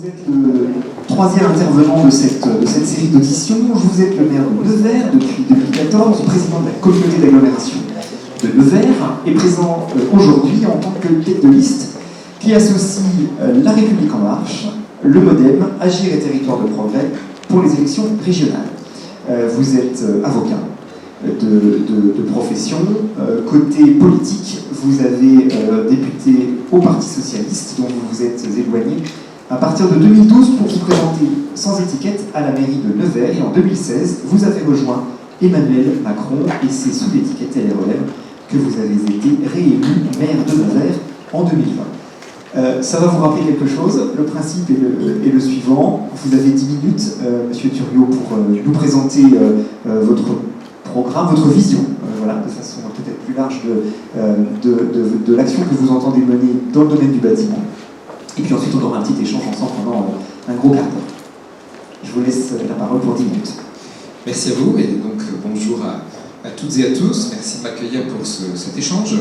Vous êtes le troisième intervenant de cette série d'auditions. Vous êtes le maire de Nevers depuis 2014, président de la communauté d'agglomération de Nevers et présent aujourd'hui en tant que tête de liste qui associe La République en marche, le MoDem, Agir et Territoire de Progrès pour les élections régionales. Vous êtes avocat de profession. Côté politique, vous avez débuté au Parti Socialiste, dont vous vous êtes éloigné à partir de 2012 pour vous présenter sans étiquette à la mairie de Nevers. Et en 2016, vous avez rejoint Emmanuel Macron et c'est sous l'étiquette LREM que vous avez été réélu maire de Nevers en 2020. Ça va vous rappeler quelque chose. Le principe est le suivant. Vous avez 10 minutes, Monsieur Thuriot, pour nous présenter votre programme, votre vision, voilà, de façon peut-être plus large de l'action que vous entendez mener dans le domaine du bâtiment. Et puis ensuite, on aura un petit échange ensemble pendant un gros quart d'heure. Je vous laisse la parole pour 10 minutes. Merci à vous, et donc bonjour à toutes et à tous. Merci de m'accueillir pour cet échange.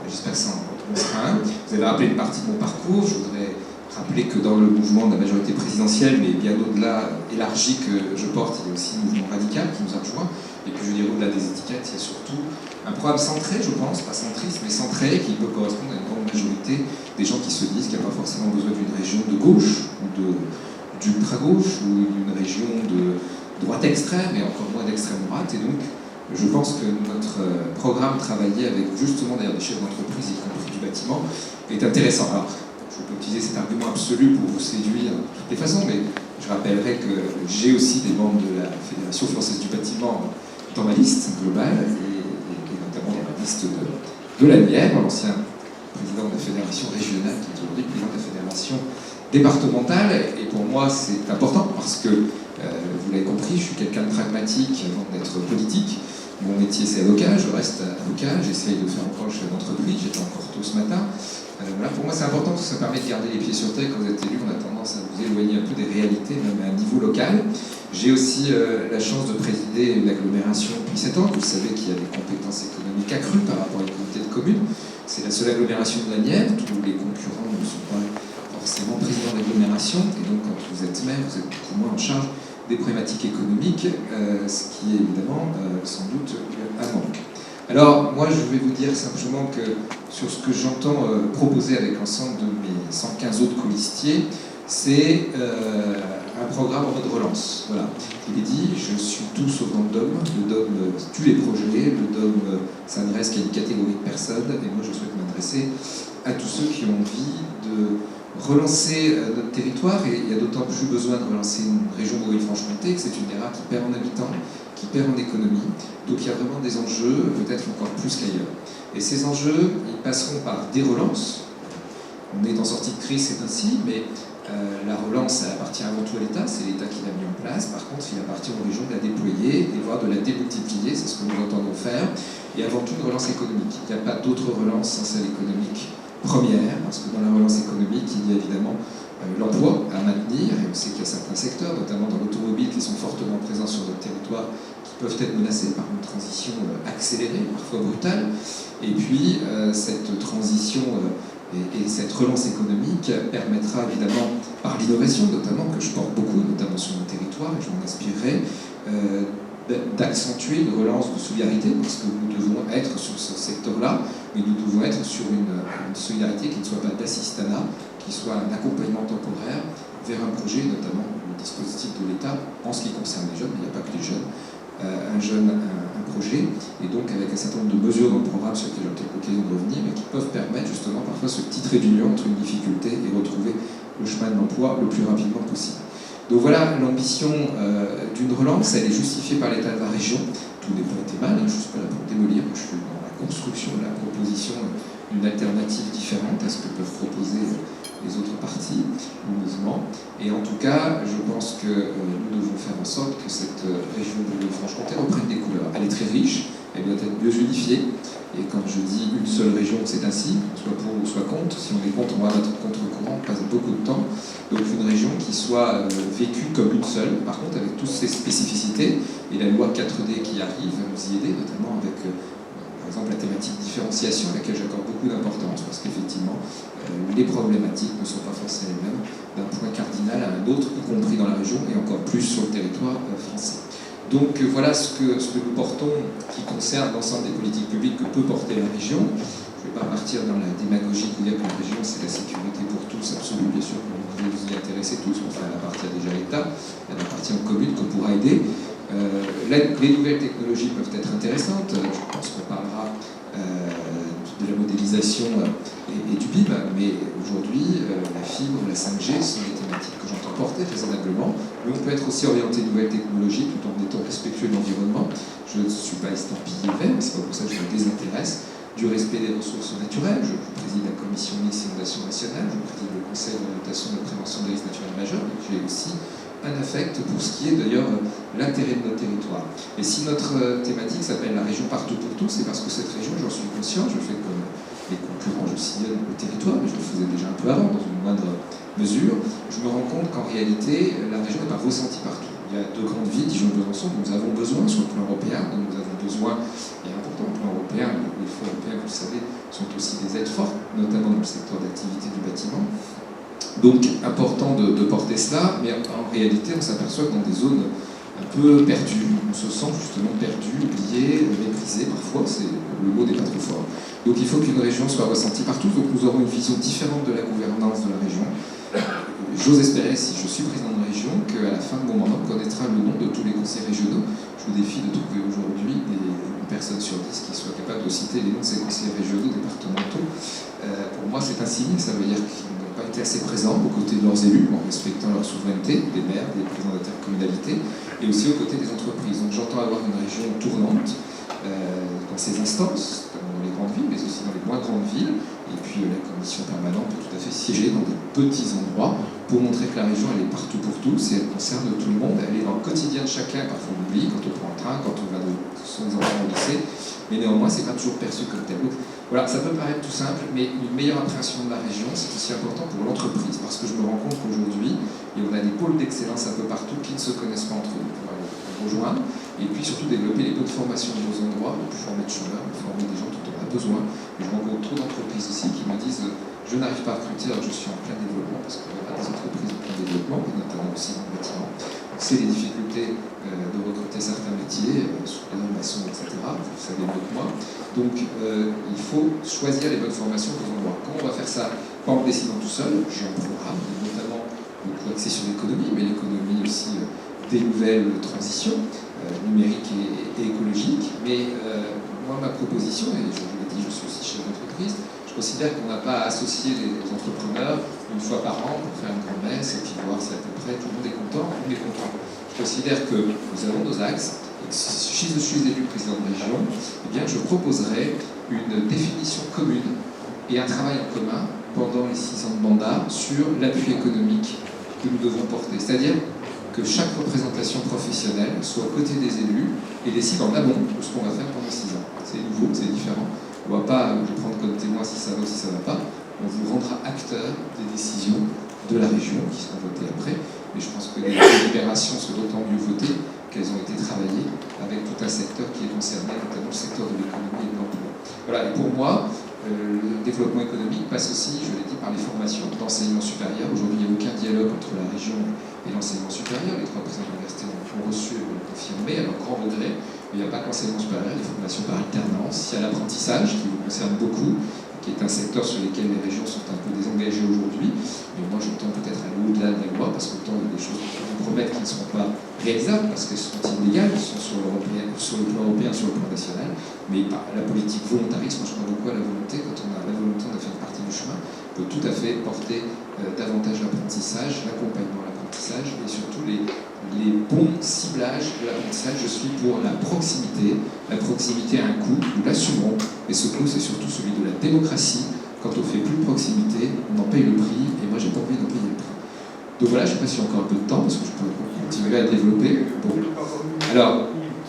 J'espère que ça en sera un. Vous avez rappelé une partie de mon parcours. Je voudrais rappeler que dans le mouvement de la majorité présidentielle, mais bien au-delà élargi que je porte, il y a aussi le mouvement radical qui nous a rejoints. Et puis je dirais au-delà des étiquettes, il y a surtout un programme centré, je pense, pas centriste, mais centré, qui peut correspondre à une grande majorité des gens qui se disent qu'il n'y a pas forcément besoin d'une région de gauche, ou d'ultra-gauche, ou d'une région de droite extrême, et encore moins d'extrême droite. Et donc, je pense que notre programme travaillé avec justement d'ailleurs des chefs d'entreprise, y compris du bâtiment, est intéressant. Alors, je peux utiliser cet argument absolu pour vous séduire de toutes les façons, mais je rappellerai que j'ai aussi des membres de la Fédération française du bâtiment dans ma liste globale, et notamment dans la liste de la Nièvre, l'ancien président de la fédération régionale, qui est aujourd'hui président de la fédération départementale. Et pour moi, c'est important parce que, vous l'avez compris, je suis quelqu'un de pragmatique avant d'être politique. Mon métier, c'est avocat, je reste avocat, j'essaye de faire encore le chef d'entreprise, j'étais encore tôt ce matin. Voilà, pour moi, c'est important parce que ça permet de garder les pieds sur terre. Quand vous êtes élu, on a tendance à vous éloigner un peu des réalités, même à un niveau local. J'ai aussi la chance de présider une agglomération depuis 7 ans. Vous savez qu'il y a des compétences économiques accrues par rapport à une communauté de communes. C'est la seule agglomération de la Nièvre. Tous les concurrents ne sont pas forcément présidents d'agglomération. Et donc, quand vous êtes maire, vous êtes beaucoup moins en charge des problématiques économiques, ce qui est évidemment sans doute un manque. Alors, moi, je vais vous dire simplement que sur ce que j'entends proposer avec l'ensemble de mes 115 autres colistiers, c'est un programme en mode relance. Voilà. Il est dit, je suis tout sauf dans le dogme. Le dogme tue les projets, le dogme s'adresse qu'à une catégorie de personnes, et moi, je souhaite m'adresser à tous ceux qui ont envie de relancer notre territoire, et il y a d'autant plus besoin de relancer une région Bourgogne-Franche-Comté que c'est une des rares qui perd en habitants, qui perd en économie. Donc il y a vraiment des enjeux, peut-être encore plus qu'ailleurs. Et ces enjeux, ils passeront par des relances. On est en sortie de crise, c'est ainsi, mais la relance, elle appartient avant tout à l'État, c'est l'État qui l'a mis en place. Par contre, il appartient aux régions de la déployer et voire de la démultiplier, c'est ce que nous entendons faire. Et avant tout, une relance économique. Il n'y a pas d'autre relance sans celle économique première, parce que dans la relance économique, il y a évidemment l'emploi à maintenir, et on sait qu'il y a certains secteurs, notamment dans l'automobile, qui sont fortement présents sur notre territoire, qui peuvent être menacés par une transition accélérée, parfois brutale. Et puis, cette transition et cette relance économique permettra évidemment, par l'innovation notamment, que je porte beaucoup, notamment sur mon territoire, et je m'en inspirerai, d'accentuer une relance de solidarité, parce que nous devons être sur ce secteur-là, mais nous devons être sur une solidarité qui ne soit pas d'assistanat, qui soit un accompagnement temporaire vers un projet, notamment le dispositif de l'État, en ce qui concerne les jeunes, mais il n'y a pas que les jeunes, un projet, et donc avec un certain nombre de mesures dans le programme sur lesquelles j'ai peut-être l'occasion de revenir, mais qui peuvent permettre justement parfois ce petit trait d'union entre une difficulté et retrouver le chemin de l'emploi le plus rapidement possible. Donc voilà l'ambition d'une relance, elle est justifiée par l'état de la région. Tout n'est pas été mal, je ne suis pas là pour démolir, je suis dans la construction, la proposition d'une alternative différente à ce que peuvent proposer les autres partis ou mouvements. Et en tout cas, je pense que nous devons faire en sorte que cette région de Bourgogne-Franche-Comté reprenne des couleurs. Elle est très riche, elle doit être mieux unifiée. Et quand je dis une seule région, c'est ainsi, soit pour ou soit contre. Si on est contre, on va être contre-courant, on passe beaucoup de temps. Donc une région qui soit vécue comme une seule, par contre avec toutes ses spécificités. Et la loi 4D qui arrive va nous y aider, notamment avec, par exemple, la thématique différenciation, à laquelle j'accorde beaucoup d'importance, parce qu'effectivement, qu'effectivement, les problématiques ne sont pas forcément les mêmes d'un point cardinal à un autre, y compris dans la région et encore plus sur le territoire français. Donc voilà ce que nous portons qui concerne l'ensemble des politiques publiques que peut porter la région. Je ne vais pas partir dans la démagogie de dire que la région c'est la sécurité pour tous, absolue, bien sûr que vous pouvez vous y intéresser tous, mais enfin, elle appartient déjà à l'État, elle appartient aux communes qu'on pourra aider. Les nouvelles technologies peuvent être intéressantes, je pense qu'on parlera de la modélisation et du BIM, mais aujourd'hui, la fibre, la 5G sont des thématiques que j'entends porter raisonnablement, mais on peut être aussi orienté nouvelles technologies tout en étant respectueux de l'environnement. Je ne suis pas estampillé vert, mais c'est pas pour ça que je me désintéresse du respect des ressources naturelles. Je préside la commission mixte inondation nationale, je préside le conseil d'orientation de la prévention des risques naturels majeurs, et j'ai aussi un affect pour ce qui est d'ailleurs l'intérêt de notre territoire. Et si notre thématique s'appelle la région partout pour tous, c'est parce que cette région, j'en suis conscient, je fais comme les concurrents, je sillonne le territoire, mais je le faisais déjà un peu avant, dans une moindre mesure. Je me rends compte qu'en réalité, la région n'est pas ressentie partout. Il y a deux grandes villes, Dijon et Besançon, dont nous avons besoin sur le plan européen, dont nous avons besoin, et important, au plan européen, les fonds européens, vous le savez, sont aussi des aides fortes, notamment dans le secteur d'activité du bâtiment. Donc, important de porter cela, mais en réalité, on s'aperçoit que dans des zones un peu perdues, on se sent justement perdu, oublié, méprisé parfois, le mot n'est pas trop fort. Donc il faut qu'une région soit ressentie partout, donc nous aurons une vision différente de la gouvernance de la région. J'ose espérer, si je suis président de région, qu'à la fin de mon mandat, on connaîtra le nom de tous les conseils régionaux. Je vous défie de trouver aujourd'hui une personne sur 10 qui soit capable de citer les noms de ces conseils régionaux départementaux. Pour moi, c'est un signe, ça veut dire qu'ils n'ont pas été assez présents aux côtés de leurs élus, en respectant leur souveraineté, des maires, des présidents d'intercommunalité, et aussi aux côtés des entreprises. Donc j'entends avoir une région tournante dans ses instances, dans les grandes villes, mais aussi dans les moins grandes villes. Et puis la commission permanente peut tout à fait siéger dans des petits endroits pour montrer que la région, elle est partout pour tous et elle concerne tout le monde. Elle est dans le quotidien de chacun, parfois on oublie, quand on prend un train, quand on va de son enfant au lycée. Mais néanmoins, c'est pas toujours perçu comme tel. Donc, voilà, ça peut paraître tout simple, mais une meilleure appréhension de la région, c'est aussi important pour l'entreprise, parce que je me rends compte qu'aujourd'hui, on a des pôles d'excellence un peu partout qui ne se connaissent pas entre eux. On va les rejoindre, et puis surtout développer les bonnes formations de nos endroits, pour former de chômeurs, pour former des gens dont on a besoin. Et je rencontre trop d'entreprises aussi qui me disent je n'arrive pas à recruter alors que je suis en plein développement, parce qu'on a des entreprises en plein développement, et notamment aussi dans le bâtiment. C'est les difficultés de recruter certains métiers, soudeurs, maçons, etc. Vous savez mieux que moi. Donc il faut choisir les bonnes formations pour endroits. Comment on va faire ça? Pas en décidant tout seul, j'ai un programme, notamment beaucoup axé sur l'économie, mais l'économie aussi des nouvelles transitions numériques et écologiques. Mais moi, ma proposition, et je vous l'ai dit, je suis aussi chef d'entreprise, je considère qu'on n'a pas à associer les entrepreneurs une fois par an pour faire une grand-messe et puis voir si à peu près tout le monde est content, on est content. Je considère que nous avons nos axes, et que si je suis élu président de région, eh bien je proposerai une définition commune et un travail en commun pendant les 6 ans de mandat sur l'appui économique que nous devons porter. C'est-à-dire que chaque représentation professionnelle soit aux côtés des élus et décide en amont de ce qu'on va faire pendant 6 ans. C'est nouveau, c'est différent. On ne va pas vous prendre comme témoin si ça va ou si ça ne va pas. On vous rendra acteur des décisions de la région qui seront votées après. Mais je pense que les délibérations sont d'autant mieux votées qu'elles ont été travaillées avec tout un secteur qui est concerné, notamment le secteur de l'économie et de l'emploi. Voilà, et pour moi, le développement économique passe aussi, je l'ai dit, par les formations d'enseignement supérieur. Aujourd'hui, il n'y a aucun dialogue entre la région et l'enseignement supérieur. Les 3 présidents de l'université ont reçu et l'ont confirmé, à leur grand regret. Mais il n'y a pas que l'enseignement supérieur, il y a des formations par alternance. Il y a l'apprentissage qui vous concerne beaucoup, qui est un secteur sur lequel les régions sont un peu désengagées aujourd'hui. Mais moi, j'entends peut-être aller au-delà de la loi, parce qu'autant il y a des choses qu'on vous promettent qui ne seront pas réalisables, parce qu'elles sont illégales, elles sont sur le plan européen, sur le plan national. Mais la politique volontariste, moi je crois beaucoup à la volonté, quand on a la volonté de faire une partie du chemin, on peut tout à fait porter davantage l'apprentissage, l'accompagnement à l'apprentissage, et surtout les bons ciblages de l'apprentissage. Je suis pour la proximité. La proximité a un coût, nous l'assumerons, et ce coût c'est surtout celui de la démocratie. Quand on fait plus de proximité, on en paye le prix, et moi j'ai pas envie d'en payer le prix. Donc voilà, je ne sais pas si j'ai encore un peu de temps, parce que je peux continuer à développer. Bon. Alors,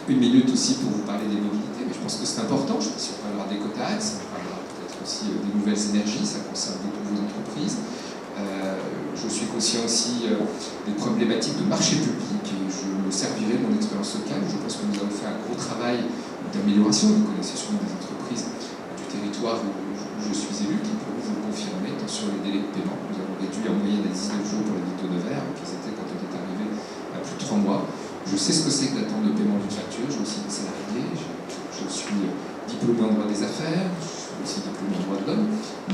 1 minute aussi pour vous parler des mobilités, mais je pense que c'est important. Je ne sais pas si on parlera des quotas axes, on parlera peut-être aussi des nouvelles énergies, ça concerne beaucoup vos entreprises. Je suis conscient aussi des problématiques de marché public, et je me servirai de mon expérience locale. Je pense que nous avons fait un gros travail d'amélioration. Vous connaissez sûrement des entreprises du territoire où je suis élu qui pourront vous confirmer paiement. Nous avons réduit en moyenne à 19 jours pour les victimes de verre, qui étaient quand on est arrivé à plus de 3 mois. Je sais ce que c'est que d'attendre le paiement d'une facture, j'ai aussi des salariés, je suis diplômé en droit des affaires, je suis aussi diplômé en droit de l'homme,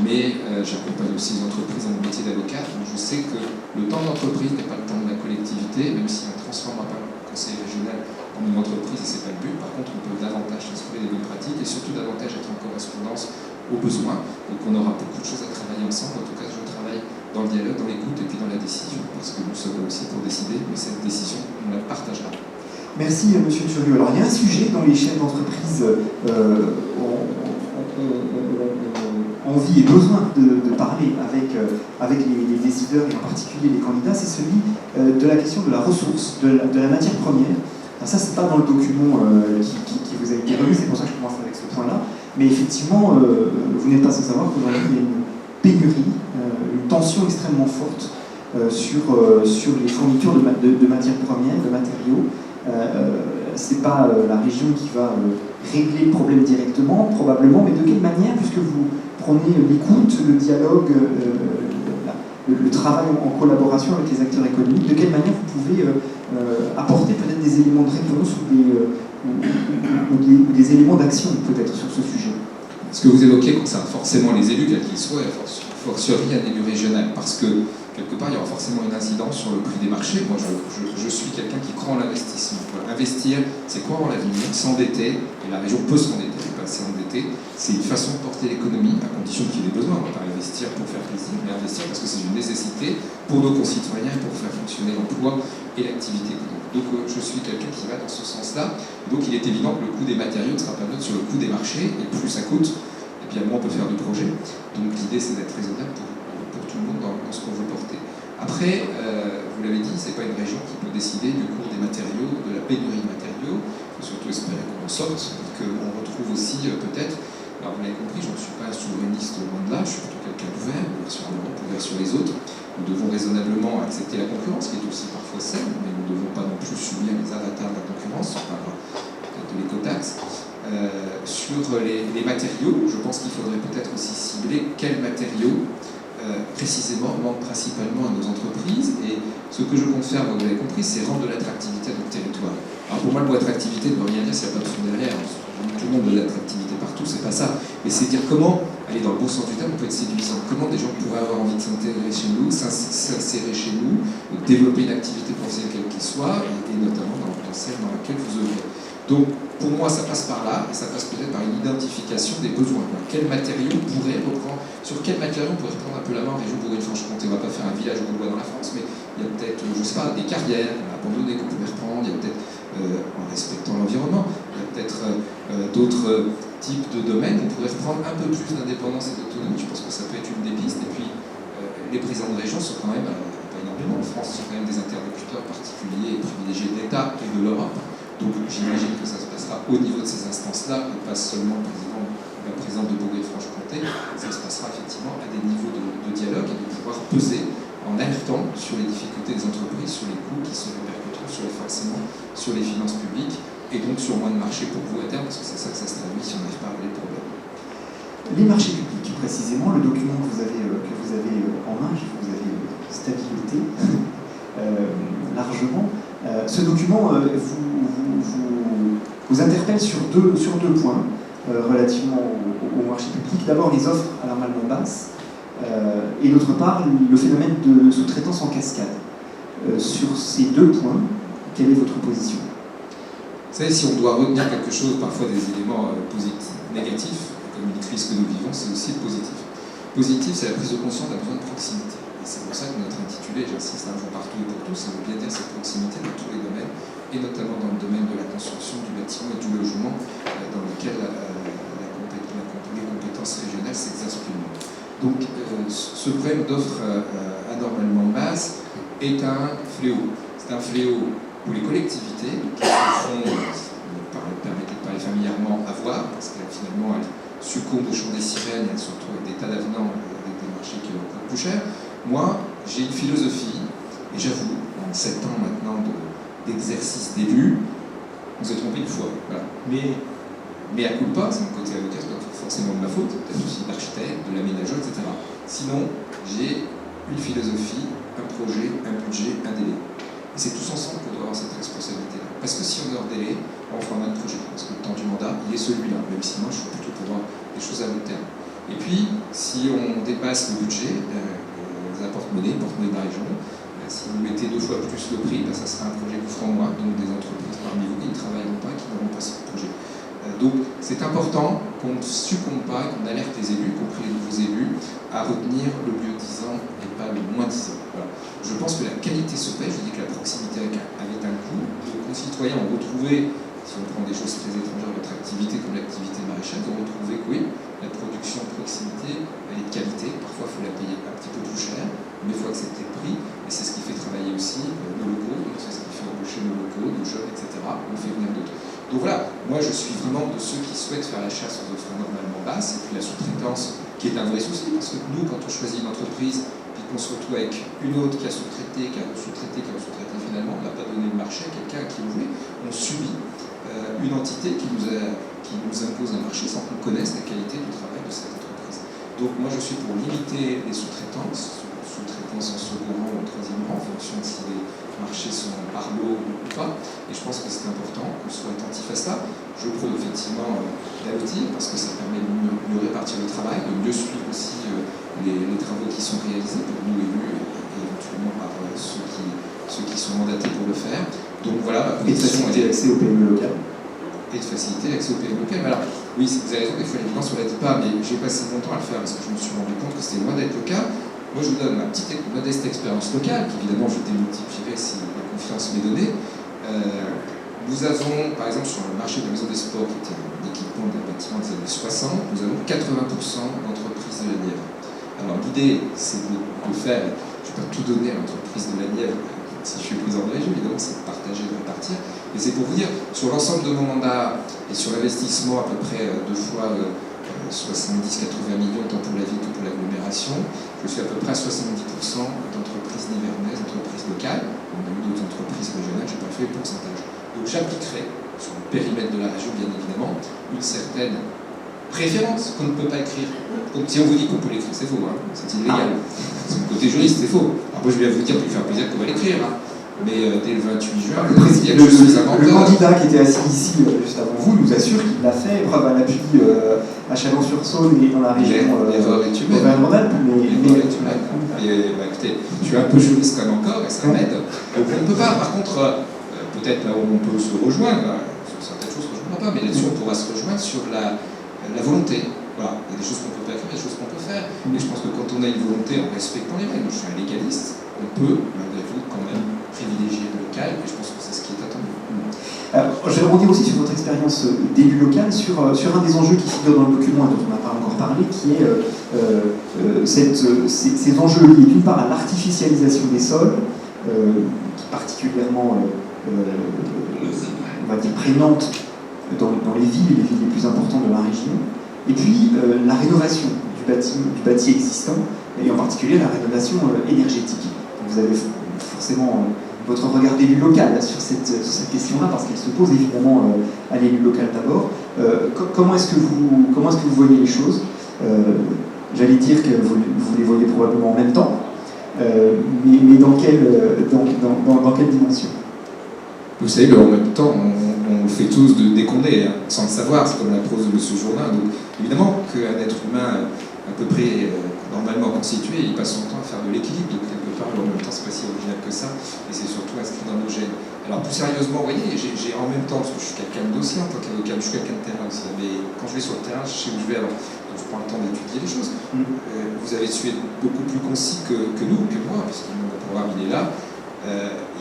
mais j'accompagne aussi les entreprises dans mon métier d'avocat, donc je sais que le temps d'entreprise n'est pas le temps de la collectivité, même si on ne transformera pas le conseil régional en une entreprise, et ce n'est pas le but. Par contre, on peut davantage s'inspirer des bonnes pratiques et surtout davantage être en correspondance aux besoins, donc on aura beaucoup de choses à travailler ensemble. En tout cas, je travaille dans le dialogue, dans l'écoute et puis dans la décision, parce que nous sommes là aussi pour décider, mais cette décision, on la partagera. Merci, Monsieur Turieux. Alors, il y a un sujet dont les chefs d'entreprise ont envie et besoin de parler avec les décideurs et en particulier les candidats, c'est celui de la question de la ressource, de la matière première. Alors ça, c'est pas dans le document qui vous a été remis, c'est pour ça que je commence avec ce point-là. Mais effectivement, vous n'êtes pas sans savoir qu'aujourd'hui, il y a une pénurie, une tension extrêmement forte sur les fournitures de matières premières, de matériaux. C'est pas la région qui va régler le problème directement, probablement, mais de quelle manière, puisque vous prenez l'écoute, le dialogue, le travail en collaboration avec les acteurs économiques, de quelle manière vous pouvez apporter peut-être des éléments de réponse ou des éléments d'action peut-être sur ce sujet? Ce que vous évoquez concerne forcément les élus, quels qu'ils soient, et fortiori un élu régional, parce que quelque part, il y aura forcément une incidence sur le prix des marchés. Moi, je suis quelqu'un qui croit en l'investissement. Voilà. Investir, c'est croire en l'avenir, s'endetter, et la région peut s'endetter, pas s'endetter. C'est une façon de porter l'économie, à condition qu'il ait besoin. On ne va pas investir pour faire plaisir, mais investir parce que c'est une nécessité pour nos concitoyens, pour faire fonctionner l'emploi et l'activité économique. Donc, je suis quelqu'un qui va dans ce sens-là. Donc, il est évident que le coût des matériaux ne sera pas neutre sur le coût des marchés, et plus ça coûte, et bien moins on peut faire de projets. Donc, l'idée, c'est d'être raisonnable pour tout le monde dans ce qu'on veut porter. Après, vous l'avez dit, ce n'est pas une région qui peut décider du cours des matériaux, de la pénurie de matériaux. Il faut surtout espérer qu'on en sorte, qu'on retrouve aussi peut-être, alors vous l'avez compris, je ne suis pas un souverainiste loin de là, je suis plutôt quelqu'un d'ouvert, ouvert sur l'Europe, ouvert sur les autres. Nous devons raisonnablement accepter la concurrence, qui est aussi parfois saine, mais nous ne devons pas non plus subir les avatars de la concurrence, par de l'écotaxe. Sur les matériaux, je pense qu'il faudrait peut-être aussi cibler quels matériaux précisément manque principalement à nos entreprises, et ce que je compte faire, vous l'avez compris, c'est rendre de l'attractivité à notre territoire. Alors pour moi, le mot attractivité ne veut rien dire s'il n'y a pas de fond derrière. Tout le monde veut de l'attractivité partout, c'est pas ça. Mais c'est dire comment, aller dans le bon sens du terme, on peut être séduisant. Comment des gens pourraient avoir envie de s'intégrer chez nous, s'insérer chez nous, développer une activité professionnelle quelle qu'elle soit, et notamment dans celle dans laquelle vous œuvrez. Donc, pour moi, ça passe par là, et ça passe peut-être par une identification des besoins. Quels matériaux pourrait reprendre, sur quels matériaux on pourrait reprendre un peu la main en région Bourgogne-Franche-Comté? On ne va pas faire un village gaulois dans la France, mais il y a peut-être, je ne sais pas, des carrières abandonnées qu'on pourrait reprendre, il y a peut-être, en respectant l'environnement, il y a peut-être d'autres types de domaines où on pourrait reprendre un peu plus d'indépendance et d'autonomie. Je pense que ça peut être une des pistes. Et puis, les présidents de région sont quand même, pas énormément en France, sont quand même des interlocuteurs particuliers et privilégiés de l'État et de l'Europe. Donc j'imagine que ça se passera au niveau de ces instances-là, et pas seulement le président ou la présidente de Bourgogne-Franche-Comté. Ça se passera effectivement à des niveaux de dialogue et de pouvoir peser en alertant sur les difficultés des entreprises, sur les coûts qui se répercuteront forcément sur les finances publiques, et donc sur moins de marché pour vous à terme, parce que c'est ça que ça se traduit si on n'arrive pas à régler le problème. Les marchés publics, précisément, le document que vous avez en main, vous avez stabilité largement. Ce document vous interpelle sur deux points relativement au marché public. D'abord, les offres alarmement basses, et d'autre part, le phénomène de sous-traitance en cascade. Sur ces deux points, quelle est votre position? Vous savez, si on doit retenir quelque chose, parfois des éléments positifs, négatifs, comme une crise que nous vivons, c'est aussi le positif. Positif, c'est la prise de conscience d'un besoin de proximité. Et c'est pour ça que notre intitulé, j'insiste un jour partout et pour tous, ça veut bien dire cette proximité dans tous les domaines, et notamment dans le domaine de la construction, du bâtiment et du logement, dans lequel les compétences régionales s'exercent pleinement. Donc, ce problème d'offres anormalement basses est un fléau. C'est un fléau pour les collectivités, qui se font, permettez de parler familièrement, avoir, parce qu'elles finalement elles succombent au chant des sirènes, et surtout avec des tas d'avenants, avec des marchés qui leur coûtent plus cher. Moi, j'ai une philosophie, et j'avoue, en 7 ans maintenant d'exercice d'élu, on s'est trompé une fois. Voilà. Mais à coup pas, c'est mon côté avocat, c'est pas forcément de ma faute, peut-être aussi d'architecte, de l'aménageur, etc. Sinon, j'ai une philosophie, un projet, un budget, un délai. Et c'est tous ensemble qu'on doit avoir cette responsabilité-là. Parce que si on est hors délai, on fera un autre projet. Parce que le temps du mandat, il est celui-là, même si moi je suis plutôt pour voir des choses à long terme. Et puis, si on dépasse le budget, les porte-monnaie de la région, si vous mettez 2 fois plus le prix, ça sera un projet que vous ferez en moins, donc des entreprises parmi vous qui ne travailleront pas, qui n'auront pas ce projet. Donc c'est important qu'on ne succombe pas, qu'on alerte les élus, y compris les nouveaux élus, à retenir le mieux 10 ans et pas le moins 10 ans. Voilà. Je pense que la qualité se paie, je dis que la proximité avait un coût. Nos concitoyens ont retrouvé, si on prend des choses très étrangères à votre activité comme l'activité maraîchère, ont retrouvé que oui, la production de proximité, elle est de qualité, parfois il faut la payer un petit peu plus cher, mais il faut accepter le prix, et c'est ce qui fait travailler aussi nos locaux, c'est ce qui fait embaucher nos locaux, nos jeunes, etc. On fait venir d'autres. Donc voilà, moi je suis vraiment de ceux qui souhaitent faire la chasse aux offres normalement basses, et puis la sous-traitance qui est un vrai souci, parce que nous, quand on choisit une entreprise, puis qu'on se retrouve avec une autre qui a sous-traité, finalement, on n'a pas donné le marché à quelqu'un qui le voulait, on subit une entité qui nous impose un marché sans qu'on connaisse la qualité du travail de cette entreprise. Donc moi je suis pour limiter les sous-traitances en second rang ou en troisième rang, en fonction de si les marchés sont par lot ou pas. Et je pense que c'est important qu'on soit attentif à cela. Je prône effectivement l'outil parce que ça permet de mieux répartir le travail, de mieux suivre aussi les travaux qui sont réalisés pour nous élus et éventuellement par ceux qui sont mandatés pour le faire. Donc voilà, et de faciliter l'accès aux PME locales. Et de faciliter l'accès aux PME locales. Alors, oui, vous avez raison, des fois les gens ne le disent pas, mais j'ai passé mon temps à le faire parce que je me suis rendu compte que c'était loin d'être le cas. Moi, je vous donne ma petite modeste expérience locale, qui évidemment je démultiplierai si la confiance m'est donnée. Nous avons, par exemple, sur le marché de la Maison des Sports, qui était un équipement d'un bâtiment des années 60, nous avons 80% d'entreprises de la Nièvre. Alors l'idée, c'est de faire, je ne vais pas tout donner à l'entreprise de la Nièvre, si je suis président de la région, évidemment, c'est de partager, de répartir. Mais c'est pour vous dire, sur l'ensemble de mon mandat et sur l'investissement à peu près 2 fois 70-80 millions, tant pour la ville que pour l'agglomération, je suis à peu près à 70% d'entreprises nivernaises, d'entreprises locales. On a eu d'autres entreprises régionales, je n'ai pas fait le pourcentage. Donc j'appliquerai, sur le périmètre de la région bien évidemment, une certaine préférence qu'on ne peut pas écrire. Donc, si on vous dit qu'on peut l'écrire, c'est faux, hein, c'est illégal. C'est le côté juriste, c'est faux. Alors moi je vais vous dire, pour lui faire plaisir, qu'on va l'écrire. Hein. Mais dès le 28 juin, le candidat qui était assis ici juste avant vous nous assure qu'il l'a fait, preuve à l'appui à Chalon-sur-Saône et dans la région l'erreur est humaine. Écoutez, je suis un peu juriste quand même encore et ça m'aide. Donc on ne peut pas, par contre, peut-être là où on peut se rejoindre, sur certaines choses on ne se rejoindra pas, mais là-dessus on pourra se rejoindre sur la volonté. Voilà, il y a des choses qu'on ne peut pas faire, il y a des choses qu'on peut faire. Mais je pense que quand on a une volonté en respectant les règles, je suis un légaliste, on peut, malgré tout, quand même privilégier le local, et je pense que c'est ce qui est attendu. Je vais rebondir aussi sur votre expérience d'élu local, sur un des enjeux qui figure dans le document et dont on n'a pas encore parlé, qui est ces enjeux liés d'une part à l'artificialisation des sols, qui est particulièrement on va dire prégnante dans les villes les plus importantes de la région, et puis la rénovation du bâti existant, et en particulier la rénovation énergétique. Vous avez forcément votre regard d'élu local sur cette question-là, parce qu'elle se pose évidemment à l'élu local d'abord. Comment est-ce que vous voyez les choses? J'allais dire que vous les voyez probablement en même temps, mais dans quelle dimension? Vous savez, en même temps, on le fait tous dès qu'on est, hein, sans le savoir, c'est comme la prose de M. Jourdain. Donc évidemment qu'un être humain à peu près normalement constitué, il passe son temps à faire de l'équilibre, donc quelque part, en même temps, c'est pas si original que ça, et c'est surtout inscrit dans nos gènes. Alors plus sérieusement, vous voyez, j'ai en même temps, parce que je suis quelqu'un de dossier en tant qu'avocat, je suis quelqu'un de terrain aussi, mais quand je vais sur le terrain, je sais où je vais, alors donc je prends le temps d'étudier les choses. Vous avez su être beaucoup plus concis que nous, que moi, puisque mon programme il est là.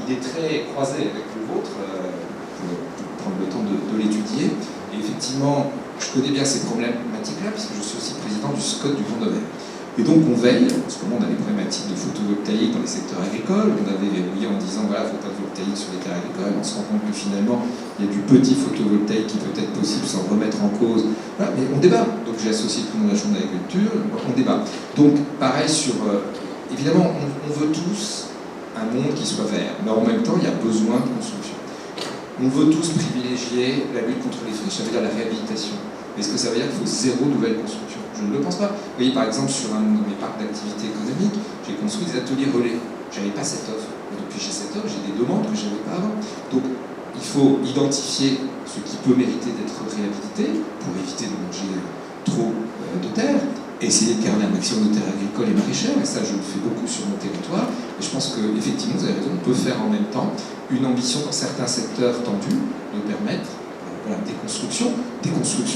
Il est très croisé avec le vôtre, pour prendre le temps de l'étudier. Et effectivement, je connais bien ces problématiques-là, puisque je suis aussi président du SCOT du Grand Nevers. Et donc on veille, parce que on a des problématiques de photovoltaïque dans les secteurs agricoles, on avait verrouillé en disant voilà, il ne faut pas de voltaïque sur les terres agricoles, on se rend compte que finalement il y a du petit photovoltaïque qui peut être possible sans remettre en cause. Voilà, mais on débat. Donc j'ai associé tout le monde à la Chambre d'agriculture, on débat. Donc pareil sur. Évidemment, on veut tous un monde qui soit vert, mais en même temps il y a besoin de construction. On veut tous privilégier la lutte contre les friches, ça veut dire la réhabilitation. Mais est-ce que ça veut dire qu'il faut zéro nouvelle construction? Je Je ne le pense pas. Vous voyez, par exemple, sur un de mes parcs d'activité économique, j'ai construit des ateliers relais. Je n'avais pas cette offre. Depuis que j'ai cette offre, j'ai des demandes que je n'avais pas avant. Donc, il faut identifier ce qui peut mériter d'être réhabilité pour éviter de manger trop de terre, et essayer de garder un maximum de terres agricoles et maraîchères, et ça je le fais beaucoup sur mon territoire, et je pense qu'effectivement, vous avez raison, on peut faire en même temps une ambition dans certains secteurs tendus de permettre des constructions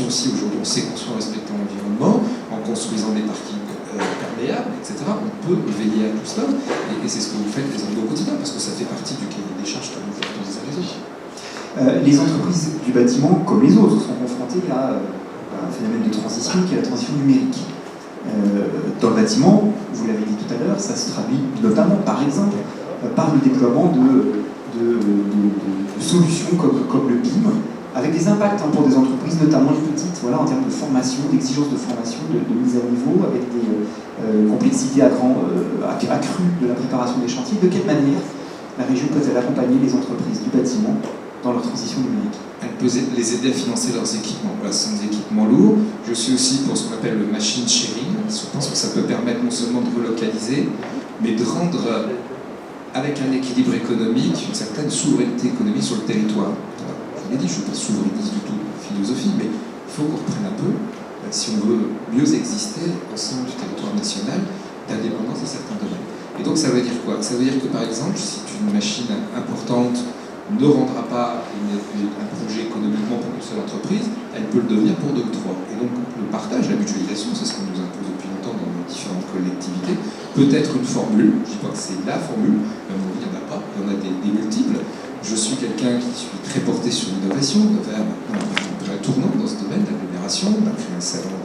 aussi aujourd'hui, on sait construire en respectant l'environnement, en construisant des parkings perméables, etc. On peut veiller à tout cela, et c'est ce que vous faites les hommes au quotidien, parce que ça fait partie du cahier des charges que vous faites les uns les autres. Les entreprises du bâtiment, comme les autres, sont confrontées à un phénomène de transition qui est la transition numérique. Dans le bâtiment, vous l'avez dit tout à l'heure, ça se traduit notamment, par exemple, par le déploiement de solutions comme le BIM, avec des impacts pour des entreprises, notamment les petites, en termes de formation, d'exigence de formation, de mise à niveau, avec des complexités accrues de la préparation des chantiers. De quelle manière la région peut-elle accompagner les entreprises du bâtiment dans leur transition numérique? Elle peut les aider à financer leurs équipements. Voilà, ce sont des équipements lourds. Je suis aussi pour ce qu'on appelle le machine sharing. Je pense que ça peut permettre non seulement de relocaliser, mais de rendre, avec un équilibre économique, une certaine souveraineté économique sur le territoire. Voilà. Je vous l'ai dit, je ne suis pas souverainiste du tout en philosophie, mais il faut qu'on reprenne un peu, si on veut mieux exister au sein du territoire national, d'indépendance de certains domaines. Et donc ça veut dire quoi? Ça veut dire que par exemple, si une machine importante ne rendra pas un projet économiquement pour une seule entreprise, elle peut le devenir pour deux ou trois. Et donc le partage, la mutualisation, c'est ce qu'on nous impose depuis longtemps dans nos différentes collectivités, peut être une formule. Je ne dis pas que c'est la formule, mais il n'y en a pas, il y en a des multiples. Je suis quelqu'un qui suis très porté sur l'innovation, vers un tournant dans ce domaine d'agglomération. On a créé un salon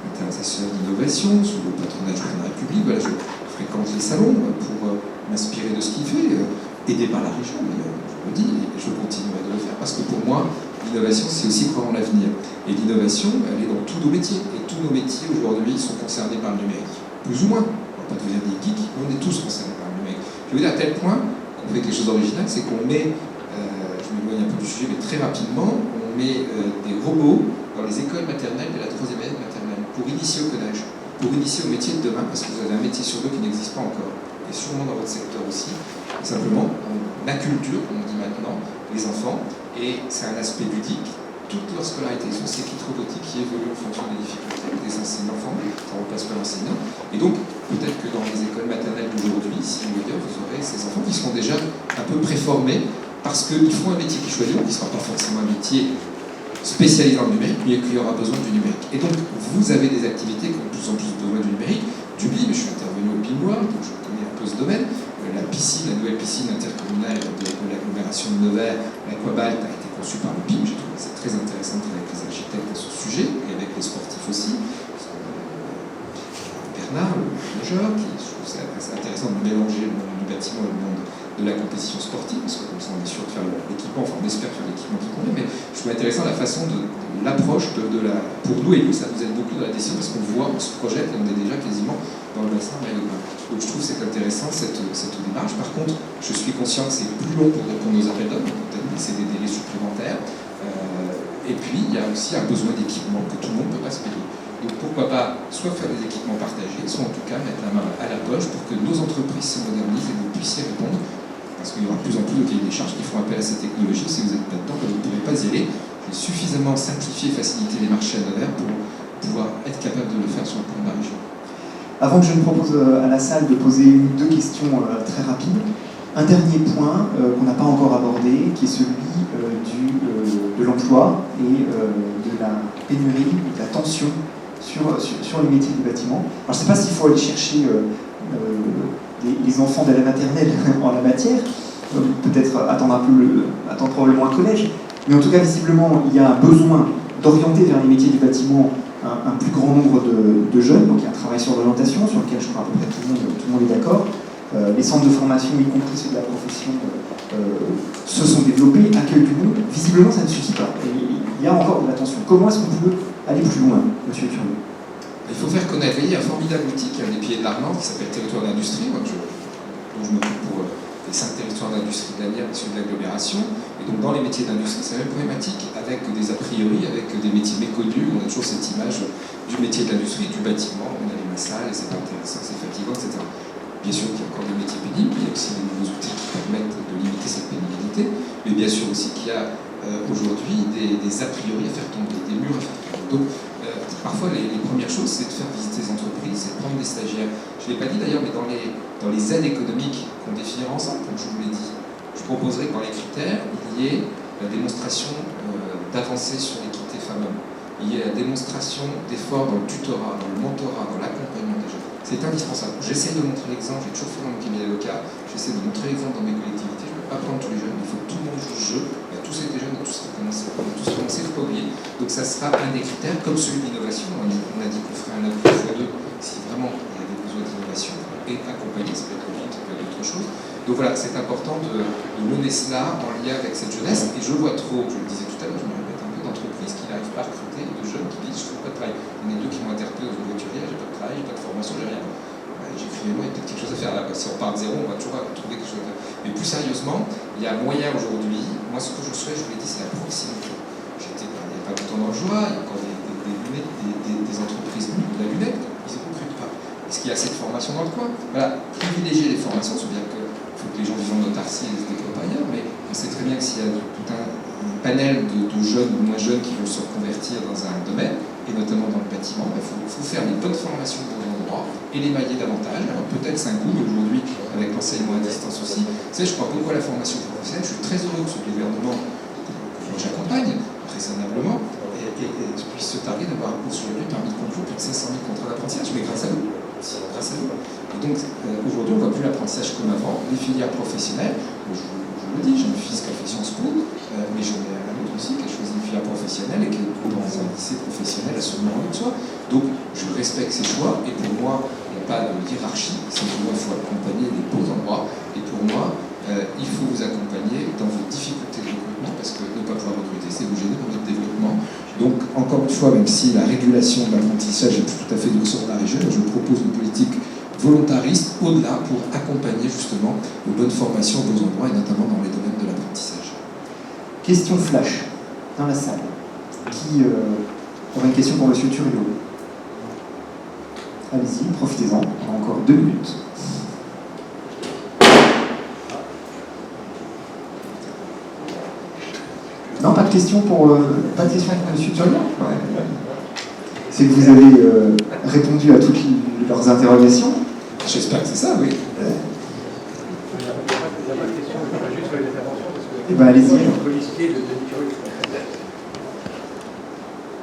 international d'innovation sous le patronage de la République. Voilà, je fréquente les salons pour m'inspirer de ce qu'il fait, aidé par la région d'ailleurs. Je le dis et je continuerai de le faire parce que pour moi, l'innovation, c'est aussi croire en l'avenir. Et l'innovation, elle est dans tous nos métiers. Et tous nos métiers aujourd'hui sont concernés par le numérique. Plus ou moins. On ne va pas devenir des geeks, mais on est tous concernés par le numérique. Je veux dire à tel point qu'on fait quelque chose d'original, c'est qu'on met, je m'éloigne un peu du sujet, mais très rapidement, on met des robots dans les écoles maternelles de la 3e année de maternelle pour initier au codage, pour initier au métier de demain, parce que vous avez un métier sur deux qui n'existe pas encore, et sûrement dans votre secteur aussi. Simplement, on acculture, comme on dit maintenant, les enfants, et c'est un aspect ludique. Toute leur scolarité, ce sont ces kits robotiques qui évoluent en fonction des difficultés des enseignants formés, ça ne remplace pas l'enseignant. Et donc, peut-être que dans les écoles maternelles d'aujourd'hui, si ou ailleurs, vous aurez ces enfants qui seront déjà un peu préformés, parce qu'ils feront un métier qu'ils choisiront, qui ne sera pas forcément un métier spécialisé dans le numérique, mais qui aura besoin du numérique. Et donc, vous avez des activités qui ont de plus en plus besoin du numérique, du BIM, je suis intervenu au BIM World, donc je connais un peu ce domaine. La piscine, la nouvelle piscine intercommunale de l'agglomération de Nevers, l'Aquabalt, a été conçue par le BIM. J'ai trouvé ça très intéressant avec les architectes à ce sujet, et avec les sportifs aussi. Bernard, le majeur, qui je trouve ça assez intéressant de mélanger le monde du bâtiment et le monde de la compétition sportive, parce que comme ça on est sûr de faire l'équipement, enfin on espère faire l'équipement qui convient, mais je trouve intéressant la façon de l'approche pour nous et nous, ça nous aide beaucoup dans la décision, parce qu'on voit, on se projette et on est déjà quasiment dans le bassin maritime. Donc je trouve que c'est intéressant cette démarche. Par contre, je suis conscient que c'est plus long pour répondre aux appels d'offres, donc peut-être laisser des délais supplémentaires. Et puis, il y a aussi un besoin d'équipement que tout le monde ne peut pas se payer. Donc pourquoi pas soit faire des équipements partagés, soit en tout cas mettre la main à la poche pour que nos entreprises se modernisent et que vous puissiez répondre. Parce qu'il y aura de plus en plus de cahiers des charges qui font appel à cette technologie. Si vous êtes pas dedans, vous ne pourrez pas y aller. J'ai suffisamment simplifié et facilité les marchés à Nevers pour pouvoir être capable de le faire sur le plan de la région. Avant que je ne propose à la salle de poser une ou deux questions très rapides, un dernier point qu'on n'a pas encore abordé, qui est celui de l'emploi et de la pénurie, de la tension sur les métiers du bâtiment. Alors je ne sais pas s'il faut aller chercher les enfants de la maternelle en la matière, peut-être attendre probablement un collège, mais en tout cas visiblement il y a un besoin d'orienter vers les métiers du bâtiment un plus grand nombre de jeunes, donc il y a un travail sur l'orientation, sur lequel je crois à peu près tout le monde est d'accord. Les centres de formation, y compris ceux de la profession, se sont développés, accueillent du monde. Visiblement, ça ne suffit pas. Et il y a encore de la tension. Comment est-ce qu'on peut aller plus loin, monsieur Curieux? Il faut faire connaître. Il y a un formidable outil qui est un des pieds de l'Armand, qui s'appelle Territoire d'industrie, dont je m'occupe pour les 5 territoires d'industrie de l'Anière et ceux de l'agglomération. Et Donc dans les métiers d'industrie, c'est la même problématique avec des a priori, avec des métiers méconnus. On a toujours cette image du métier de l'industrie, du bâtiment, on a les massales, c'est intéressant, c'est fatigant, etc. Bien sûr qu'il y a encore des métiers pénibles, il y a aussi des nouveaux outils qui permettent de limiter cette pénibilité, mais bien sûr aussi qu'il y a aujourd'hui des a priori à faire tomber, des murs à faire tomber. Donc parfois les premières choses, c'est de faire visiter des entreprises, c'est de prendre des stagiaires. Je ne l'ai pas dit d'ailleurs, mais dans les aides économiques qu'on définira ensemble, comme je vous l'ai dit, je proposerai que dans les critères, il y ait la démonstration d'avancée sur l'équité femmes-hommes. Il y ait la démonstration d'efforts dans le tutorat, dans le mentorat, dans l'accompagnement des jeunes. C'est indispensable. J'essaie de montrer l'exemple, j'ai toujours fait dans mon cabinet d'avocat, j'essaie de montrer l'exemple dans mes collectivités. Je ne peux pas prendre tous les jeunes, il faut que tout le monde joue le jeu. Il y a tous été jeunes, tous commencé, il ne faut pas oublier. Donc ça sera un des critères, comme celui d'innovation. On a dit qu'on ferait un appui x2 si vraiment il y a des besoins d'innovation et accompagner, ça peut être vite, ça peut être autre chose. Donc voilà, c'est important de mener cela en lien avec cette jeunesse. Et je vois trop, je le disais tout à l'heure, je me répète un peu, d'entreprises qui n'arrivent pas à recruter, de jeunes qui disent je ne fais pas de travail. Il y en a deux qui m'ont interpellé dans une voiturière, j'ai pas de travail, j'ai pas de formation, j'ai rien. J'ai crié, moi, il y a peut-être quelque chose à faire là. Si on part de zéro, on va toujours trouver quelque chose à faire. Mais plus sérieusement, il y a moyen aujourd'hui, moi ce que je souhaite, je vous l'ai dit, c'est la proximité. J'étais il n'y a pas longtemps dans le Joie, il y a encore des entreprises de la lunette, ils ne recrutent pas. Est-ce qu'il y a assez de formation dans le coin? Voilà, privilégier les formations, c'est bien qu'il faut que les gens vivent en autarcie et se développent ailleurs, mais on sait très bien que s'il y a tout un panel de jeunes ou moins jeunes qui veulent se reconvertir dans un domaine, et notamment dans le bâtiment, il faut faire les bonnes formations pour l'endroit et les mailler davantage. Alors peut-être c'est un goût aujourd'hui avec l'enseignement à distance aussi. Vous savez, je crois beaucoup à la formation professionnelle. Je suis très heureux que ce gouvernement, que j'accompagne raisonnablement, et puisse se targuer d'avoir aujourd'hui parmi le concours plus de 500 000 contrats d'apprentissage, mais grâce à vous. Grâce à vous. Et donc aujourd'hui, on ne voit plus l'apprentissage comme avant. Les filières professionnelles, je le dis, j'ai un fils qui a fait Sciences Po, mais j'en ai un autre aussi qui a choisi une filière professionnelle et qui est dans un lycée professionnel à Saumur en Haute-Soi. Donc je respecte ses choix et pour moi, il n'y a pas de hiérarchie. Simplement, il faut accompagner les beaux endroits. Et pour moi, il faut vous accompagner dans vos difficultés de recrutement parce que ne pas pouvoir recruter, c'est vous gêner dans votre développement. Donc, encore une fois, même si la régulation de l'apprentissage est tout à fait de ressort de la région, je propose une politique volontariste au-delà pour accompagner justement aux bonnes formations aux beaux endroits et notamment dans les domaines de l'apprentissage. Question flash dans la salle. Qui aurait une question pour Monsieur Thuriot? Allez-y, profitez-en. On a encore 2 minutes. Non, pas de question pour Monsieur Thuriot. Ouais. C'est que vous avez répondu à toutes leurs interrogations. J'espère que c'est ça, oui. Eh bien, allez-y.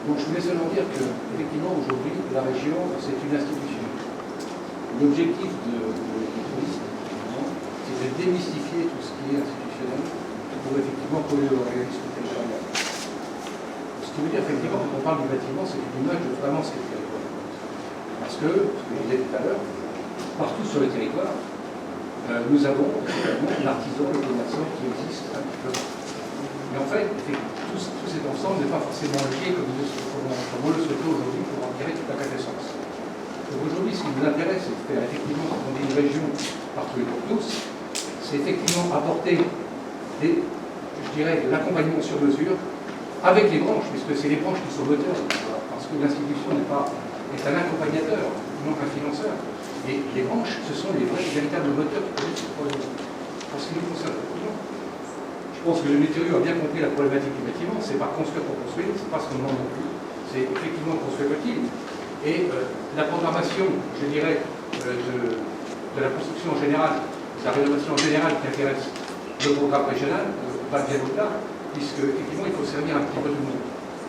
Donc, je voulais seulement dire qu'effectivement, aujourd'hui, la région, c'est une institution. L'objectif de tourisme, c'est de démystifier tout ce qui est institutionnel pour effectivement coller au réalisme territorial. Ce qui veut dire effectivement, quand on parle du bâtiment, c'est une image de vraiment ce qu'est le territoire. Parce que, ce que je disais tout à l'heure, partout sur le territoire, nous avons l'artisan, le commerçant qui existe un petit peu. Mais en fait, tout cet ensemble n'est pas forcément lié comme on le souhaite aujourd'hui pour en tirer toute la quintessence. Donc aujourd'hui, ce qui nous intéresse, c'est de faire effectivement, quand on dit une région partout et pour tous, c'est effectivement apporter je dirais, de l'accompagnement sur mesure avec les branches, puisque c'est les branches qui sont moteurs, parce que l'institution est un accompagnateur, non qu'un financeur. Et les branches, ce sont les véritables moteurs qui produisent ce projet. En ce qui nous concerne, je pense que le Thuriot a bien compris la problématique du bâtiment. C'est pas construire pour construire, c'est pas ce qu'on demande non plus. C'est effectivement construire utile. Et la programmation, je dirais, de la construction en général, de la rénovation en général qui intéresse le programme régional, va bien au-delà, puisque effectivement il faut servir un petit peu tout le monde.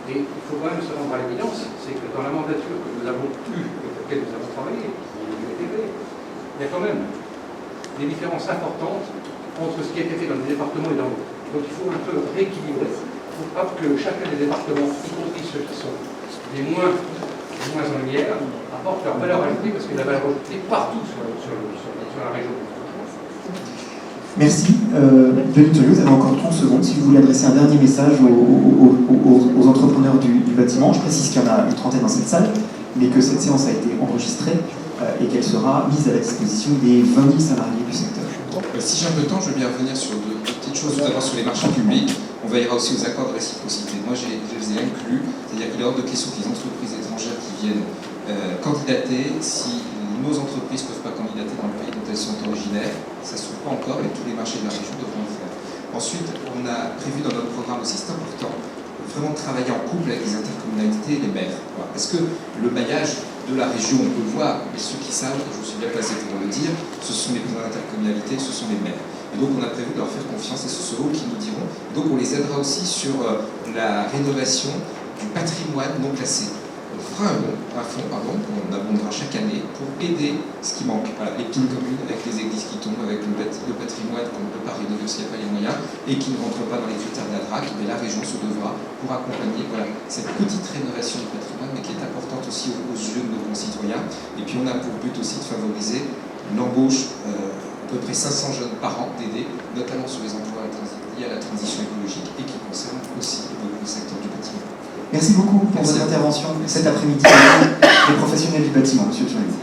Et il faut quand même se rendre à l'évidence, c'est que dans la mandature que nous avons eue, avec laquelle nous avons travaillé, il y a quand même des différences importantes entre ce qui a été fait dans les départements et dans l'autre. Donc il faut un peu rééquilibrer pour que chacun des départements, y compris ceux qui sont les moins en lumière, apportent leur valeur ajoutée, parce que la valeur ajoutée partout sur la région. Merci. Denis Thuriot, vous avez encore 30 secondes si vous voulez adresser un dernier message aux entrepreneurs du bâtiment. Je précise qu'il y en a une trentaine dans cette salle, mais que cette séance a été enregistrée et qu'elle sera mise à la disposition des 20 000 salariés du secteur. Si j'ai un peu de temps, je veux bien revenir sur deux petites choses. Tout d'abord sur les marchés publics. On veillera aussi aux accords de réciprocité. Moi, je les ai inclus. C'est-à-dire qu'il est hors de question que les entreprises étrangères qui viennent candidater, si nos entreprises ne peuvent pas candidater dans le pays dont elles sont originaires, ça ne se trouve pas encore, mais tous les marchés de la région devront le faire. Ensuite, on a prévu dans notre programme aussi, c'est important, vraiment de travailler en couple avec les intercommunalités et les maires. Voilà. Parce que le maillage de la région, on peut le voir, mais ceux qui savent, je suis bien placé pour le dire, ce sont les présidents d'intercommunalité, ce sont les maires. Et donc on a prévu de leur faire confiance et ce seront eux qui nous diront. Et donc on les aidera aussi sur la rénovation du patrimoine non classé. On fera un fonds, qu'on abondera chaque année pour aider ce qui manque. Voilà, les petites communes avec les églises qui tombent, avec le patrimoine qu'on ne peut pas rénover s'il n'y a pas les moyens et qui ne rentre pas dans les critères de la DRAC, mais la région se devra pour accompagner cette petite rénovation du patrimoine, mais qui est importante aussi aux yeux de nos concitoyens. Et puis on a pour but aussi de favoriser l'embauche à peu près 500 jeunes par an d'aider, notamment sur les emplois liés à la transition écologique et qui concernent aussi le secteur du bâtiment. Merci beaucoup pour votre intervention cet après-midi, les professionnels du bâtiment, M. Turing.